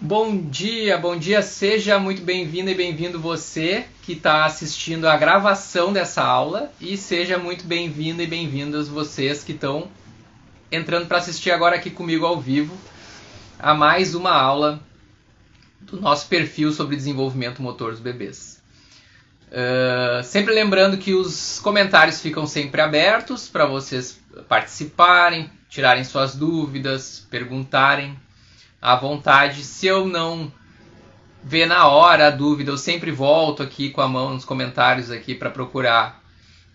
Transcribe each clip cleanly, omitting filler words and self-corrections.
Bom dia, seja muito bem-vindo e bem-vindo você que está assistindo a gravação dessa aula e seja muito bem-vindo e bem-vindos vocês que estão entrando para assistir agora aqui comigo ao vivo a mais uma aula do nosso perfil sobre desenvolvimento motor dos bebês. Sempre lembrando que os comentários ficam sempre abertos para vocês participarem, tirarem suas dúvidas, perguntarem à vontade. Se eu não ver na hora a dúvida, eu sempre volto aqui com a mão nos comentários aqui para procurar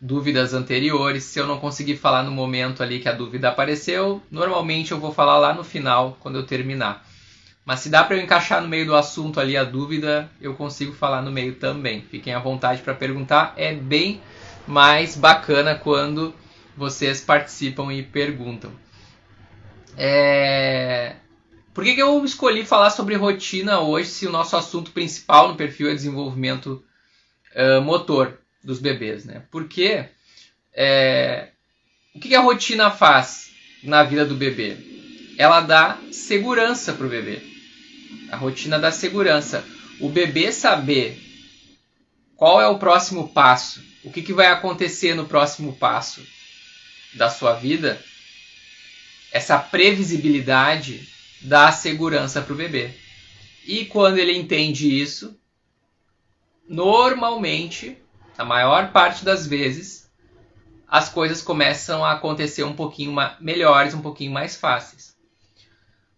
dúvidas anteriores. Se eu não conseguir falar no momento ali que a dúvida apareceu, normalmente eu vou falar lá no final, quando eu terminar. Mas se dá para eu encaixar no meio do assunto ali a dúvida, eu consigo falar no meio também. Fiquem à vontade para perguntar. É bem mais bacana quando vocês participam e perguntam. Por que eu escolhi falar sobre rotina hoje, se o nosso assunto principal no perfil é desenvolvimento motor dos bebês, né? Porque o que a rotina faz na vida do bebê? Ela dá segurança para o bebê. A rotina dá segurança. O bebê saber qual é o próximo passo, o que vai acontecer no próximo passo da sua vida, essa previsibilidade dá segurança para o bebê. E quando ele entende isso, normalmente, a maior parte das vezes, as coisas começam a acontecer um pouquinho melhores, um pouquinho mais fáceis.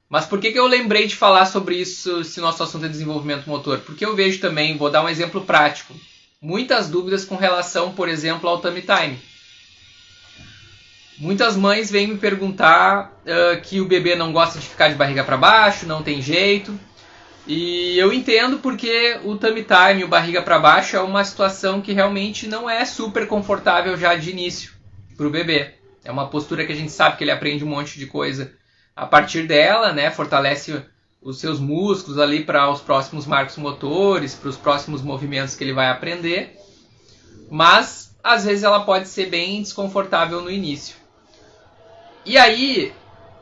Mas por que eu lembrei de falar sobre isso se nosso assunto é desenvolvimento motor? Porque eu vejo também, vou dar um exemplo prático, muitas dúvidas com relação, por exemplo, ao tummy time. Muitas mães vêm me perguntar que o bebê não gosta de ficar de barriga para baixo, não tem jeito. E eu entendo porque o tummy time, o barriga para baixo, é uma situação que realmente não é super confortável já de início para o bebê. É uma postura que a gente sabe que ele aprende um monte de coisa a partir dela, né? Fortalece os seus músculos ali para os próximos marcos motores, para os próximos movimentos que ele vai aprender. Mas, às vezes, ela pode ser bem desconfortável no início. E aí,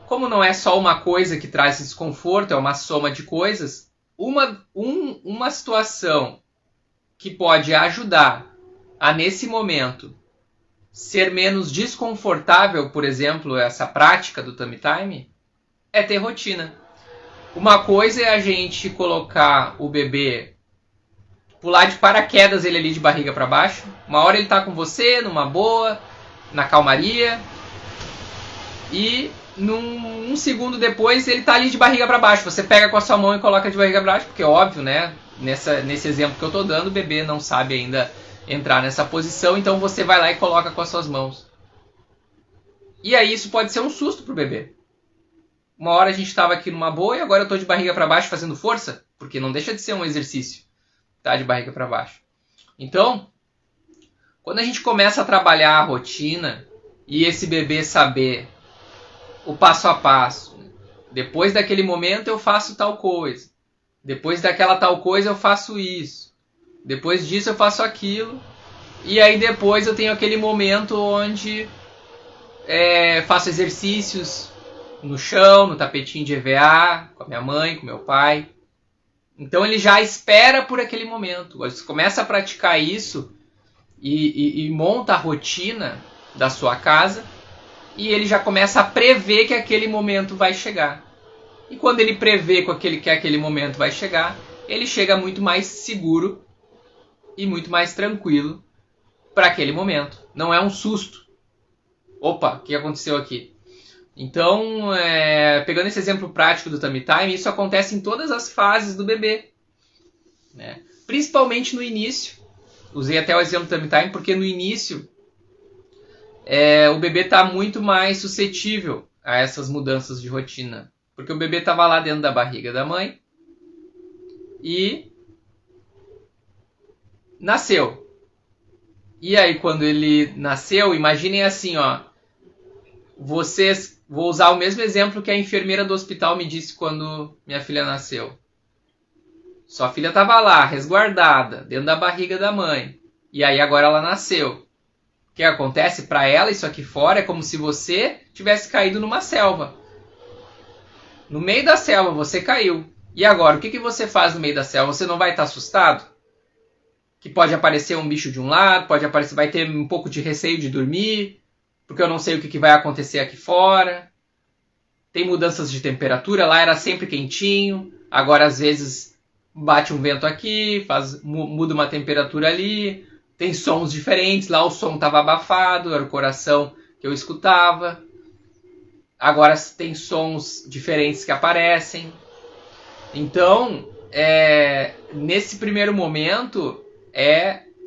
como não é só uma coisa que traz esse desconforto, é uma soma de coisas, uma situação que pode ajudar a, nesse momento, ser menos desconfortável, por exemplo, essa prática do tummy time, é ter rotina. Uma coisa é a gente colocar o bebê, pular de paraquedas ele ali de barriga para baixo. Uma hora ele está com você, numa boa, na calmaria, e um segundo depois ele está ali de barriga para baixo. Você pega com a sua mão e coloca de barriga para baixo, porque é óbvio, né? Nesse exemplo que eu estou dando, o bebê não sabe ainda entrar nessa posição, então você vai lá e coloca com as suas mãos. E aí isso pode ser um susto para o bebê. Uma hora a gente estava aqui numa boa e agora eu estou de barriga para baixo fazendo força, porque não deixa de ser um exercício, tá? De barriga para baixo. Então, quando a gente começa a trabalhar a rotina e esse bebê saber o passo a passo, depois daquele momento eu faço tal coisa, depois daquela tal coisa eu faço isso, depois disso eu faço aquilo, e aí depois eu tenho aquele momento onde faço exercícios no chão, no tapetinho de EVA, com a minha mãe, com meu pai. Então ele já espera por aquele momento. Você começa a praticar isso e monta a rotina da sua casa, e ele já começa a prever que aquele momento vai chegar. E quando ele prevê que aquele momento vai chegar, ele chega muito mais seguro e muito mais tranquilo para aquele momento. Não é um susto. Opa, o que aconteceu aqui? Então, pegando esse exemplo prático do tummy time, isso acontece em todas as fases do bebê, né? Principalmente no início. Usei até o exemplo do tummy time porque no início o bebê está muito mais suscetível a essas mudanças de rotina. Porque o bebê estava lá dentro da barriga da mãe e nasceu. E aí, quando ele nasceu, imaginem assim, ó. Vou usar o mesmo exemplo que a enfermeira do hospital me disse quando minha filha nasceu. Sua filha estava lá, resguardada, dentro da barriga da mãe. E aí agora ela nasceu. O que acontece? Para ela, isso aqui fora é como se você tivesse caído numa selva. No meio da selva, você caiu. E agora, o que você faz no meio da selva? Você não vai estar assustado? Que pode aparecer um bicho de um lado, vai ter um pouco de receio de dormir, porque eu não sei o que vai acontecer aqui fora. Tem mudanças de temperatura, lá era sempre quentinho, agora às vezes bate um vento aqui, muda uma temperatura ali, tem sons diferentes, lá o som estava abafado, era o coração que eu escutava. Agora tem sons diferentes que aparecem. Então, nesse primeiro momento,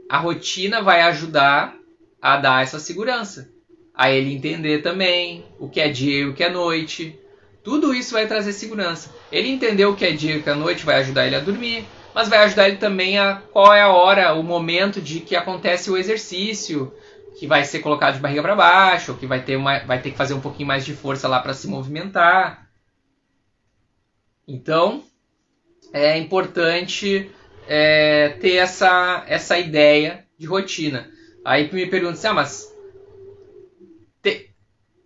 a rotina vai ajudar a dar essa segurança. A ele entender também o que é dia e o que é noite. Tudo isso vai trazer segurança. Ele entender o que é dia e o que é noite vai ajudar ele a dormir, mas vai ajudar ele também a qual é a hora, o momento de que acontece o exercício, que vai ser colocado de barriga para baixo, ou que vai ter que fazer um pouquinho mais de força lá para se movimentar. Então, é importante ter essa ideia de rotina. Aí me pergunta assim, mas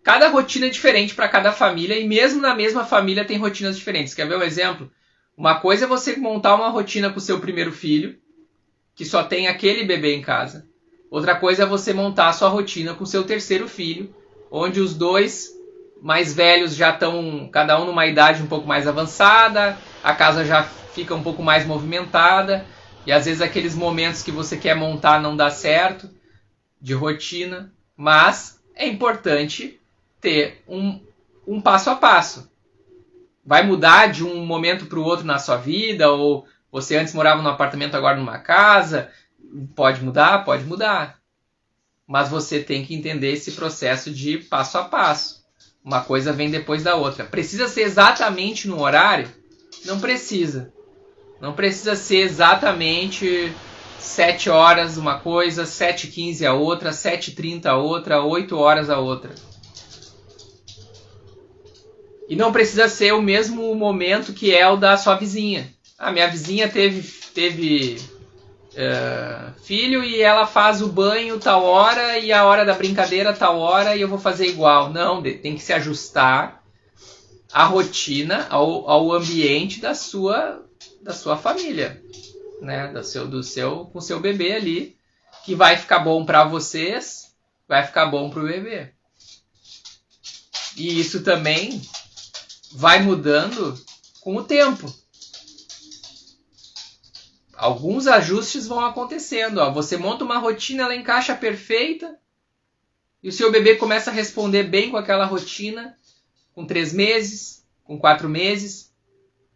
cada rotina é diferente para cada família e mesmo na mesma família tem rotinas diferentes. Quer ver um exemplo? Uma coisa é você montar uma rotina com o seu primeiro filho, que só tem aquele bebê em casa. Outra coisa é você montar a sua rotina com o seu terceiro filho, onde os dois mais velhos já estão, cada um numa idade um pouco mais avançada, a casa já fica um pouco mais movimentada, e às vezes aqueles momentos que você quer montar não dá certo, de rotina, mas é importante ter um passo a passo. Vai mudar de um momento para o outro na sua vida, ou você antes morava num apartamento, agora numa casa, pode mudar, pode mudar. Mas você tem que entender esse processo de passo a passo. Uma coisa vem depois da outra. Precisa ser exatamente no horário? Não precisa. Não precisa ser exatamente 7 horas uma coisa, 7h15 a outra, 7h30 a outra, 8 horas a outra. E não precisa ser o mesmo momento que é o da sua vizinha. A minha vizinha teve filho e ela faz o banho tal hora e a hora da brincadeira tal hora e eu vou fazer igual. Não, tem que se ajustar a rotina ao ambiente da sua família, né? Com o seu bebê ali, que vai ficar bom para vocês, vai ficar bom para o bebê. E isso também vai mudando com o tempo. Alguns ajustes vão acontecendo. Você monta uma rotina, ela encaixa perfeita, e o seu bebê começa a responder bem com aquela rotina, com 3 meses, com 4 meses.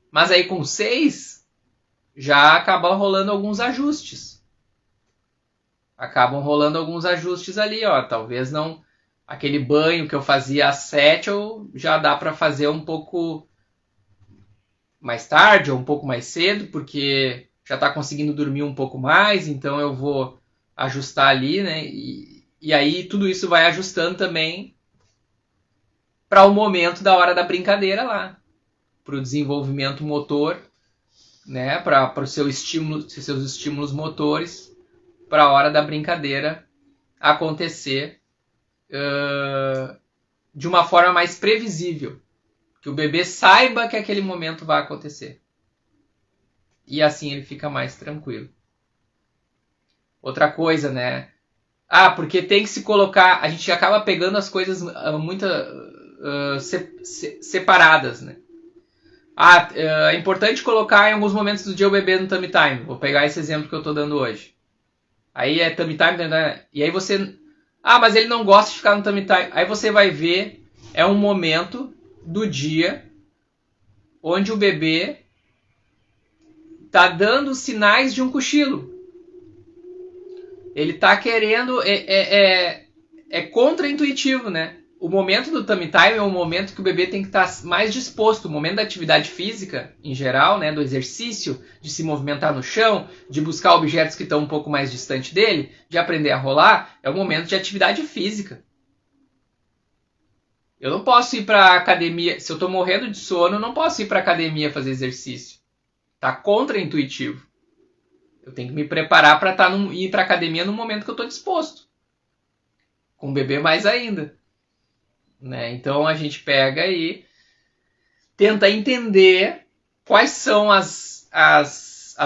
Mas aí com 6, já acabam rolando alguns ajustes. Ali, ó. Talvez não... Aquele banho que eu fazia às 7, já dá para fazer um pouco mais tarde ou um pouco mais cedo, porque já está conseguindo dormir um pouco mais, então eu vou ajustar ali, né? E aí tudo isso vai ajustando também para o momento da hora da brincadeira lá, para o desenvolvimento motor, né? Para os seus estímulos motores, para a hora da brincadeira acontecer de uma forma mais previsível, que o bebê saiba que aquele momento vai acontecer. E assim ele fica mais tranquilo. Outra coisa, né? Porque tem que se colocar... A gente acaba pegando as coisas muito separadas, né? É importante colocar em alguns momentos do dia o bebê no tummy time. Vou pegar esse exemplo que eu estou dando hoje. Aí é tummy time, né? E aí você... mas ele não gosta de ficar no tummy time. Aí você vai ver, é um momento do dia onde o bebê tá dando sinais de um cochilo. Ele tá querendo... É contra-intuitivo, né? O momento do tummy time é um momento que o bebê tem que estar mais disposto. O momento da atividade física, em geral, né? Do exercício, de se movimentar no chão, de buscar objetos que estão um pouco mais distante dele, de aprender a rolar, é o momento de atividade física. Eu não posso ir para academia... Se eu tô morrendo de sono, eu não posso ir para academia fazer exercício. Tá contra-intuitivo. Eu tenho que me preparar para ir para academia no momento que eu estou disposto. Com o bebê mais ainda. Né? Então a gente pega e tenta entender quais são as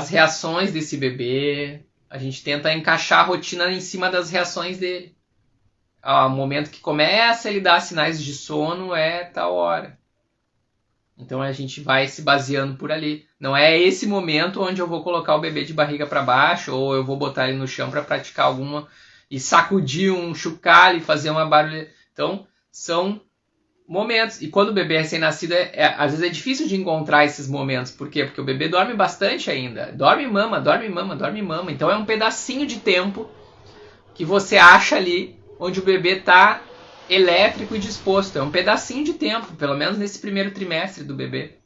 reações desse bebê. A gente tenta encaixar a rotina em cima das reações dele. O momento que começa ele dar sinais de sono é tal hora. Então a gente vai se baseando por ali. Não é esse momento onde eu vou colocar o bebê de barriga para baixo ou eu vou botar ele no chão para praticar alguma e sacudir um chocalho e fazer uma barulha. Então são momentos. E quando o bebê é recém-nascido, às vezes é difícil de encontrar esses momentos. Por quê? Porque o bebê dorme bastante ainda. Dorme e mama, dorme e mama, dorme e mama. Então é um pedacinho de tempo que você acha ali onde o bebê está elétrico e disposto. É um pedacinho de tempo, pelo menos nesse primeiro trimestre do bebê,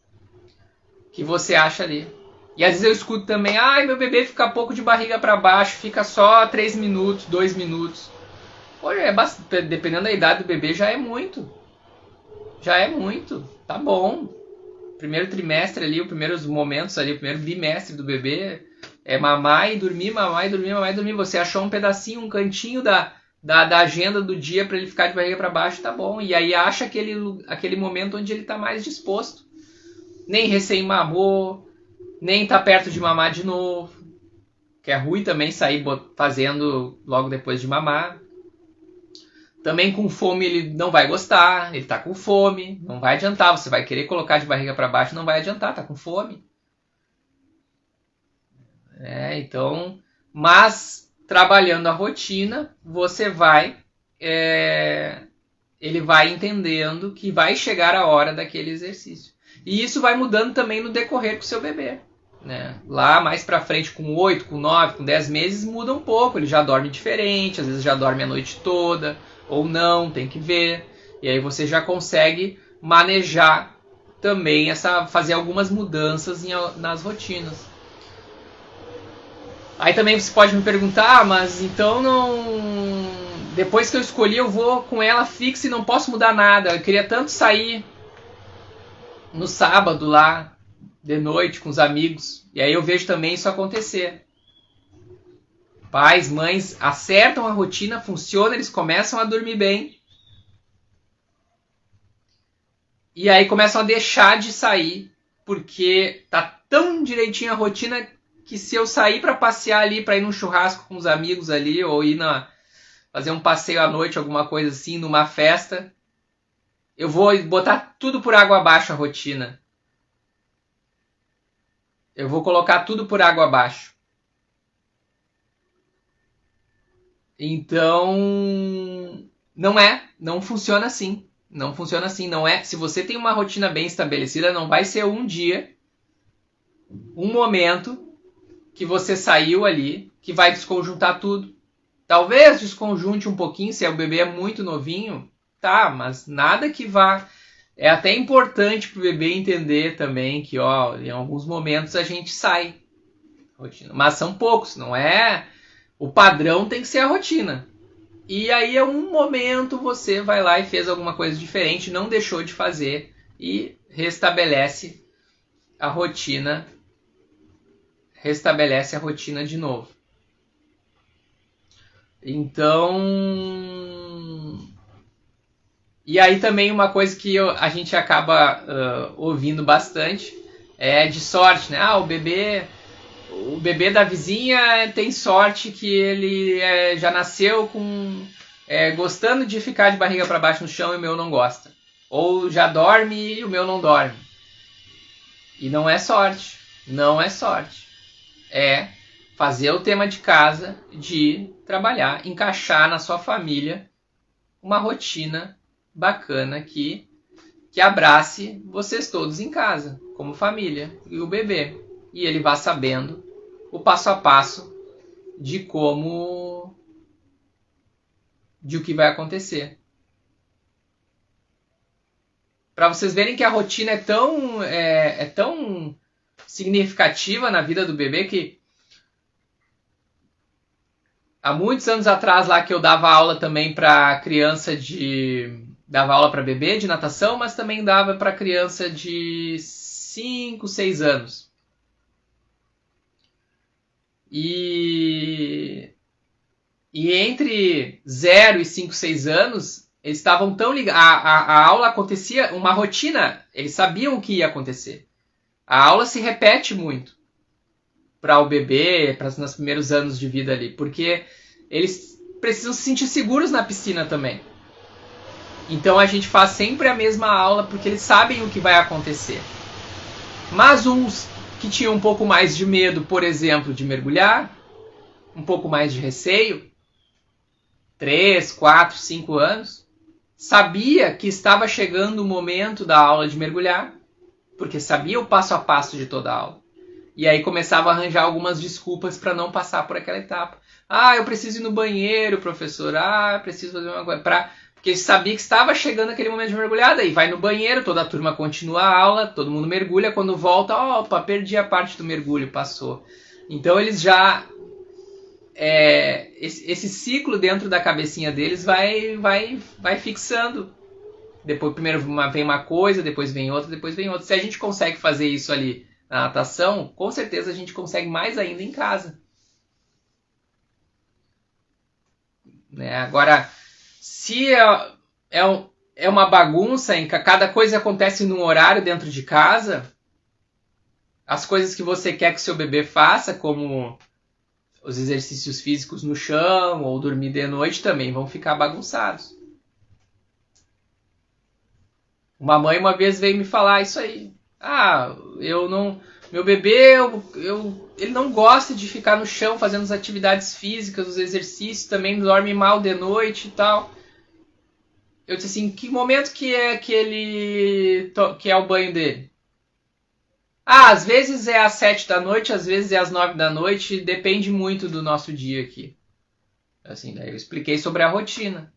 que você acha ali. E às vezes eu escuto também, meu bebê fica pouco de barriga para baixo, fica só 3 minutos, 2 minutos. Olha, dependendo da idade do bebê, já é muito. Já é muito, tá bom. Primeiro trimestre ali, os primeiros momentos ali, o primeiro bimestre do bebê é mamar e dormir, mamar e dormir, mamar e dormir. Você achou um pedacinho, um cantinho da agenda do dia para ele ficar de barriga para baixo, tá bom. E aí acha aquele momento onde ele tá mais disposto. Nem recém mamou, nem tá perto de mamar de novo. Que é ruim também sair fazendo logo depois de mamar. Também com fome ele não vai gostar, ele tá com fome, não vai adiantar, você vai querer colocar de barriga para baixo, não vai adiantar, tá com fome. Então, mas trabalhando a rotina, você vai, ele vai entendendo que vai chegar a hora daquele exercício. E isso vai mudando também no decorrer com o seu bebê. Né? Lá mais pra frente, com 8, com 9, com 10 meses, muda um pouco, ele já dorme diferente, às vezes já dorme a noite toda, ou não, tem que ver. E aí você já consegue manejar também, fazer algumas mudanças nas rotinas. Aí também você pode me perguntar, mas então não... Depois que eu escolhi, eu vou com ela fixa e não posso mudar nada. Eu queria tanto sair no sábado lá, de noite, com os amigos. E aí eu vejo também isso acontecer. Pais, mães acertam a rotina, funciona, eles começam a dormir bem. E aí começam a deixar de sair, porque tá tão direitinho a rotina que se eu sair para passear ali, para ir num churrasco com os amigos ali, ou ir fazer um passeio à noite, alguma coisa assim, numa festa, eu vou botar tudo por água abaixo a rotina. Eu vou colocar tudo por água abaixo. Então, não funciona assim. Não funciona assim, não é. Se você tem uma rotina bem estabelecida, não vai ser um dia, um momento que você saiu ali, que vai desconjuntar tudo. Talvez desconjunte um pouquinho, se o bebê é muito novinho, tá, mas nada que vá... É até importante pro bebê entender também que, em alguns momentos a gente sai. Rotina. Mas são poucos, não é... O padrão tem que ser a rotina. E aí, em um momento, você vai lá e fez alguma coisa diferente, não deixou de fazer e restabelece a rotina. Restabelece a rotina de novo. Então... E aí também uma coisa que a gente acaba ouvindo bastante é de sorte, né? O bebê da vizinha tem sorte que ele já nasceu gostando de ficar de barriga para baixo no chão e o meu não gosta. Ou já dorme e o meu não dorme. E não é sorte. Não é sorte. É fazer o tema de casa de trabalhar, encaixar na sua família uma rotina bacana que abrace vocês todos em casa, como família, e o bebê. E ele vá sabendo o passo a passo de o que vai acontecer. Para vocês verem que a rotina é tão significativa na vida do bebê que há muitos anos atrás lá que eu dava aula também para criança dava aula para bebê de natação, mas também dava para criança de 5, 6 anos. E entre 0 e 5, 6 anos, eles estavam tão ligados. A aula acontecia, uma rotina, eles sabiam o que ia acontecer. A aula se repete muito para o bebê, nos primeiros anos de vida ali, porque eles precisam se sentir seguros na piscina também. Então a gente faz sempre a mesma aula porque eles sabem o que vai acontecer. Mas uns que tinham um pouco mais de medo, por exemplo, de mergulhar, um pouco mais de receio, 3, 4, 5 anos, sabia que estava chegando o momento da aula de mergulhar, porque sabia o passo a passo de toda a aula. E aí começava a arranjar algumas desculpas para não passar por aquela etapa. Ah, eu preciso ir no banheiro, professor. Ah, eu preciso fazer uma coisa. Porque sabia que estava chegando aquele momento de mergulhar. Daí vai no banheiro, toda a turma continua a aula, todo mundo mergulha. Quando volta, opa, perdi a parte do mergulho, passou. Então eles já... esse ciclo dentro da cabecinha deles vai fixando. Depois primeiro vem uma coisa, depois vem outra, depois vem outra. Se a gente consegue fazer isso ali na natação, com certeza a gente consegue mais ainda em casa. Né? Agora, se é uma bagunça em que cada coisa acontece num horário dentro de casa, as coisas que você quer que seu bebê faça, como os exercícios físicos no chão ou dormir de noite, também vão ficar bagunçados. Uma mãe uma vez veio me falar isso aí. Ah, meu bebê, ele não gosta de ficar no chão fazendo as atividades físicas, os exercícios, também dorme mal de noite e tal. Eu disse assim, que momento que é que é o banho dele? Ah, às vezes é às 7 da noite, às vezes é às 9 da noite, depende muito do nosso dia aqui. Assim, daí eu expliquei sobre a rotina.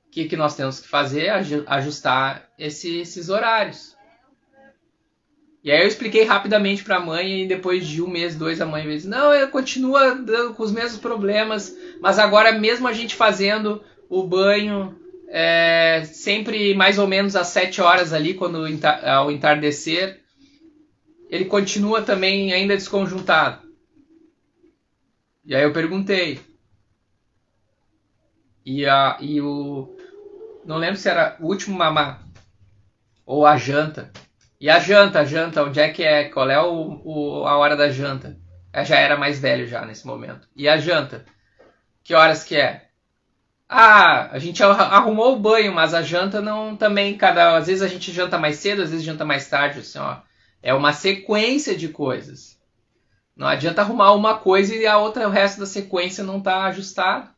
O que nós temos que fazer? Ajustar esses horários. E aí eu expliquei rapidamente para a mãe e depois de 1 mês, 2, a mãe disse, não, eu continuo dando com os mesmos problemas, mas agora mesmo a gente fazendo o banho sempre mais ou menos às 7 horas ali, ao entardecer, ele continua também ainda desconjuntado. E aí eu perguntei. Não lembro se era o último mamar ou a janta. E a janta, onde é que é? Qual é a hora da janta? Eu já era mais velho já nesse momento. E a janta? Que horas que é? Ah, a gente arrumou o banho, mas a janta não também. Às vezes a gente janta mais cedo, às vezes janta mais tarde. Assim, ó. É uma sequência de coisas. Não adianta arrumar uma coisa e o resto da sequência não está ajustado.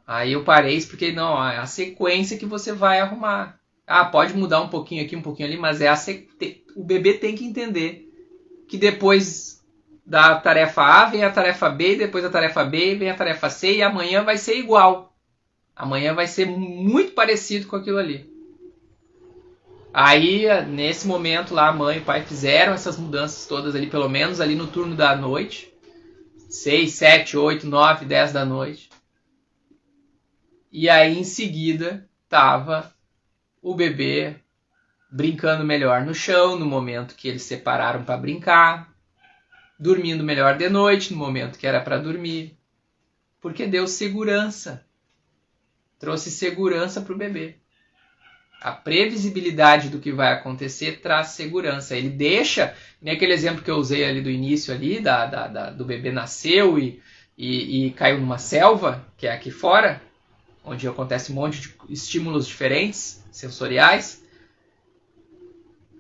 Aí eu parei e expliquei, não, é a sequência que você vai arrumar. Ah, pode mudar um pouquinho aqui, um pouquinho ali, mas o bebê tem que entender que depois da tarefa A vem a tarefa B, depois da tarefa B vem a tarefa C e amanhã vai ser igual. Amanhã vai ser muito parecido com aquilo ali. Aí, nesse momento lá, a mãe e o pai fizeram essas mudanças todas ali, pelo menos ali no turno da noite. 6, 7, 8, 9, 10 da noite. E aí, em seguida, tava o bebê brincando melhor no chão, no momento que eles separaram para brincar. Dormindo melhor de noite, no momento que era para dormir. Porque deu segurança. Trouxe segurança para o bebê. A previsibilidade do que vai acontecer traz segurança. Ele deixa, nem aquele exemplo que eu usei ali do início ali, do bebê nasceu e caiu numa selva, que é aqui fora, onde acontece um monte de estímulos diferentes, sensoriais.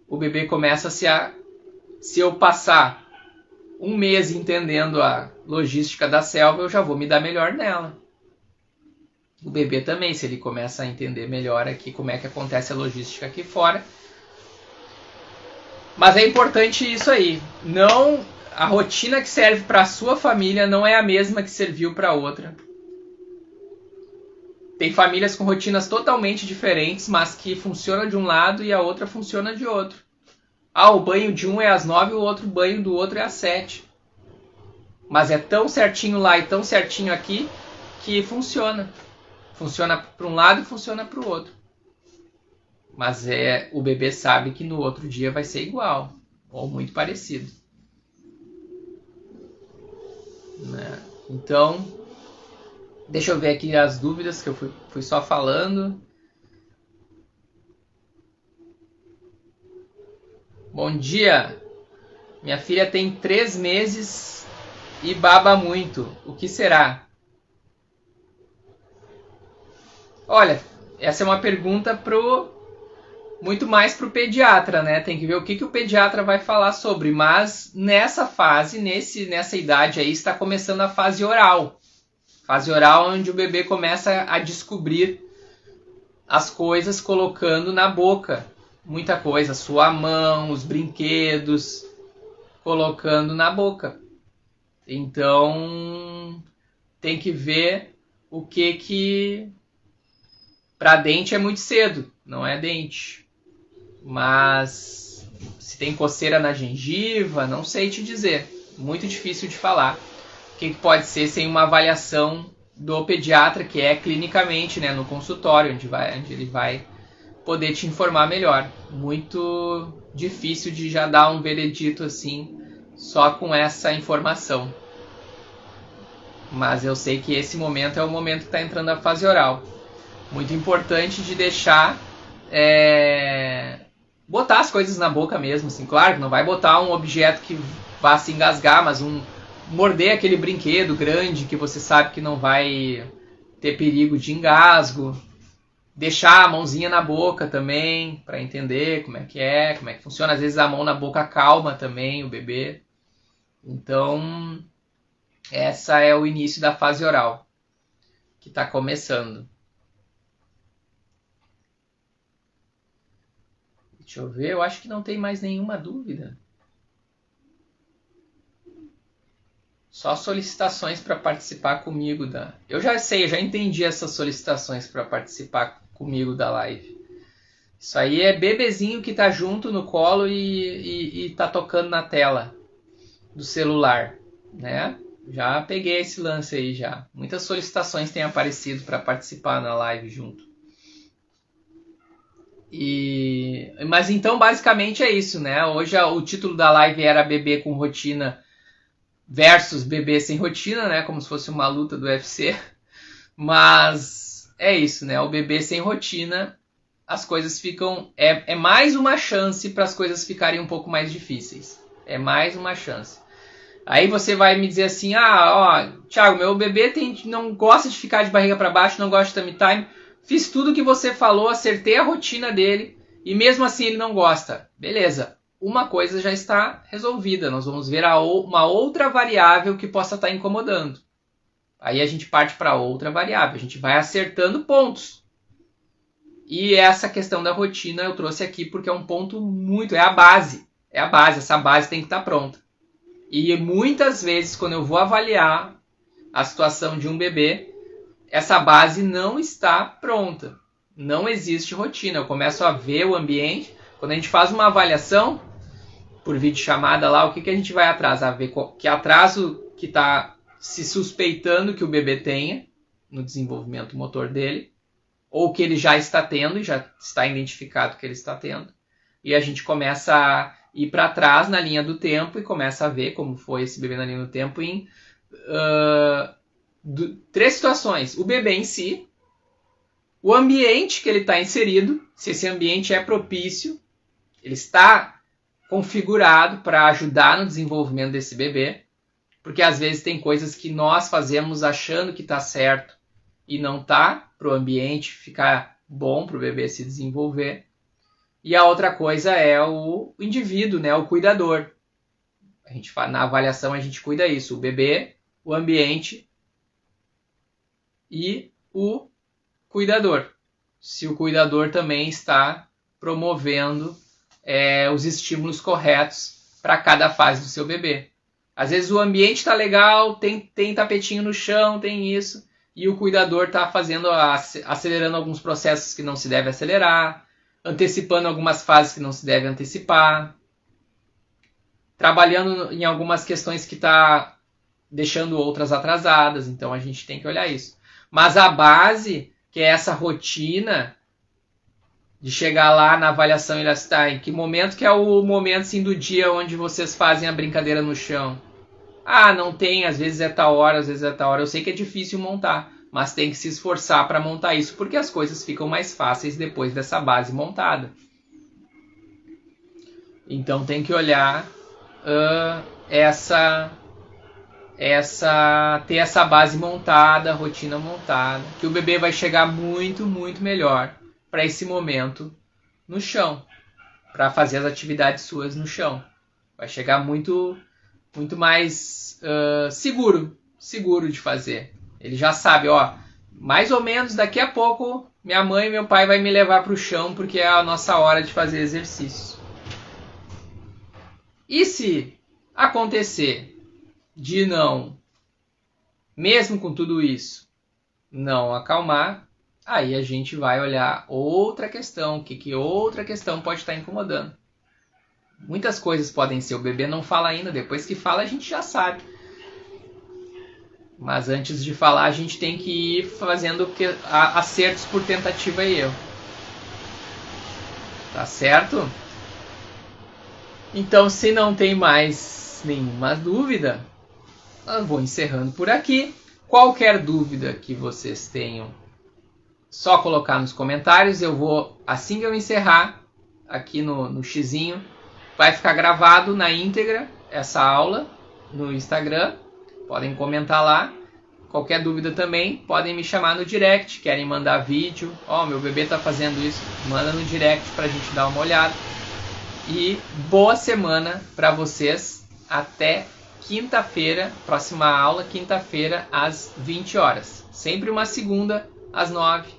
O bebê começa se eu passar 1 mês entendendo a logística da selva, eu já vou me dar melhor nela. O bebê também, se ele começa a entender melhor aqui como é que acontece a logística aqui fora. Mas é importante isso aí. A rotina que serve para a sua família não é a mesma que serviu para outra. Tem famílias com rotinas totalmente diferentes, mas que funcionam de um lado e a outra funciona de outro. Ah, o banho de um é às 9 e o outro banho do outro é às 7. Mas é tão certinho lá e tão certinho aqui que funciona. Funciona para um lado e funciona para o outro. Mas o bebê sabe que no outro dia vai ser igual ou muito parecido. Né? Então, deixa eu ver aqui as dúvidas que eu fui só falando. Bom dia, Minha filha tem 3 meses e baba muito. O que será? Olha, essa é uma pergunta muito mais para o pediatra, né? Tem que ver o que o pediatra vai falar sobre. Mas nessa fase, nessa idade aí, está começando a fase oral. Fase oral onde o bebê começa a descobrir as coisas colocando na boca. Muita coisa, sua mão, os brinquedos, colocando na boca. Então, tem que ver o que para dente é muito cedo, não é dente. Mas se tem coceira na gengiva, não sei te dizer. Muito difícil de falar. O que pode ser sem uma avaliação do pediatra, que é clinicamente, né, no consultório, onde ele vai poder te informar melhor. Muito difícil de já dar um veredito assim, só com essa informação. Mas eu sei que esse momento é o momento que está entrando a fase oral. Muito importante de deixar botar as coisas na boca mesmo, assim. Claro que não vai botar um objeto que vá se engasgar, mas morder aquele brinquedo grande que você sabe que não vai ter perigo de engasgo. Deixar a mãozinha na boca também, para entender como é que funciona. Às vezes a mão na boca calma também o bebê. Então, essa é o início da fase oral, que está começando. Deixa eu ver, eu acho que não tem mais nenhuma dúvida. Só solicitações para participar comigo da... Eu já sei, eu já entendi essas solicitações para participar comigo da live. Isso aí é bebezinho que tá junto no colo e tá tocando na tela do celular, né? Já peguei esse lance aí já. Muitas solicitações têm aparecido para participar na live junto. Mas então basicamente é isso, né? Hoje o título da live era bebê com rotina versus bebê sem rotina, né? Como se fosse uma luta do UFC. Mas é isso, né? O bebê sem rotina, as coisas ficam... É mais uma chance para as coisas ficarem um pouco mais difíceis. É mais uma chance. Aí você vai me dizer assim, Thiago, meu bebê não gosta de ficar de barriga para baixo, não gosta de tummy time. Fiz tudo o que você falou, acertei a rotina dele e mesmo assim ele não gosta. Beleza, uma coisa já está resolvida. Nós vamos ver uma outra variável que possa estar incomodando. Aí a gente parte para outra variável, a gente vai acertando pontos. E essa questão da rotina eu trouxe aqui porque é um ponto muito... É a base, essa base tem que estar pronta. E muitas vezes quando eu vou avaliar a situação de um bebê, essa base não está pronta. Não existe rotina. Eu começo a ver o ambiente. Quando a gente faz uma avaliação por videochamada lá, o que a gente vai atrás? A ver que atraso que está se suspeitando que o bebê tenha no desenvolvimento motor dele, ou que ele já está tendo e já está identificado que ele está tendo. E a gente começa a ir para trás na linha do tempo e começa a ver como foi esse bebê na linha do tempo em... 3 situações. O bebê em si, o ambiente que ele está inserido, se esse ambiente é propício, ele está configurado para ajudar no desenvolvimento desse bebê, porque às vezes tem coisas que nós fazemos achando que está certo e não está, para o ambiente ficar bom para o bebê se desenvolver. E a outra coisa é o indivíduo, né, o cuidador. Na avaliação a gente cuida isso, o bebê, o ambiente e o cuidador. Se o cuidador também está promovendo os estímulos corretos para cada fase do seu bebê. Às vezes o ambiente está legal, tem tapetinho no chão, tem isso, e o cuidador está acelerando alguns processos que não se deve acelerar, antecipando algumas fases que não se deve antecipar, trabalhando em algumas questões que está deixando outras atrasadas, então a gente tem que olhar isso. Mas a base, que é essa rotina de chegar lá na avaliação e em que momento que é o momento assim, do dia onde vocês fazem a brincadeira no chão? Não tem, às vezes é tal hora, às vezes é tal hora. Eu sei que é difícil montar, mas tem que se esforçar para montar isso, porque as coisas ficam mais fáceis depois dessa base montada. Então tem que olhar ter essa base montada, rotina montada, que o bebê vai chegar muito, muito melhor para esse momento no chão, para fazer as atividades suas no chão. Vai chegar muito, muito mais seguro de fazer. Ele já sabe, ó, mais ou menos daqui a pouco minha mãe e meu pai vai me levar para o chão porque é a nossa hora de fazer exercício. E se acontecer de não, mesmo com tudo isso, não acalmar, aí a gente vai olhar outra questão, o que outra questão pode estar incomodando. Muitas coisas podem ser, o bebê não fala ainda, depois que fala a gente já sabe. Mas antes de falar a gente tem que ir fazendo acertos por tentativa e erro. Tá certo? Então, se não tem mais nenhuma dúvida, eu vou encerrando por aqui. Qualquer dúvida que vocês tenham, só colocar nos comentários. Eu vou, assim que eu encerrar, aqui no xizinho, vai ficar gravado na íntegra essa aula no Instagram. Podem comentar lá. Qualquer dúvida também, podem me chamar no direct. Querem mandar vídeo? Ó, meu bebê tá fazendo isso. Manda no direct pra gente dar uma olhada. E boa semana para vocês. Até quinta-feira, próxima aula, quinta-feira às 20 horas. Sempre uma segunda às 9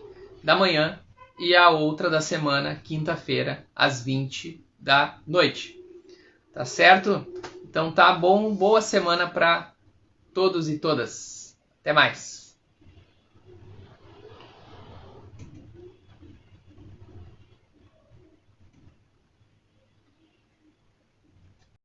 da manhã e a outra da semana, quinta-feira, às 20 da noite. Tá certo? Então tá bom, boa semana para todos e todas. Até mais!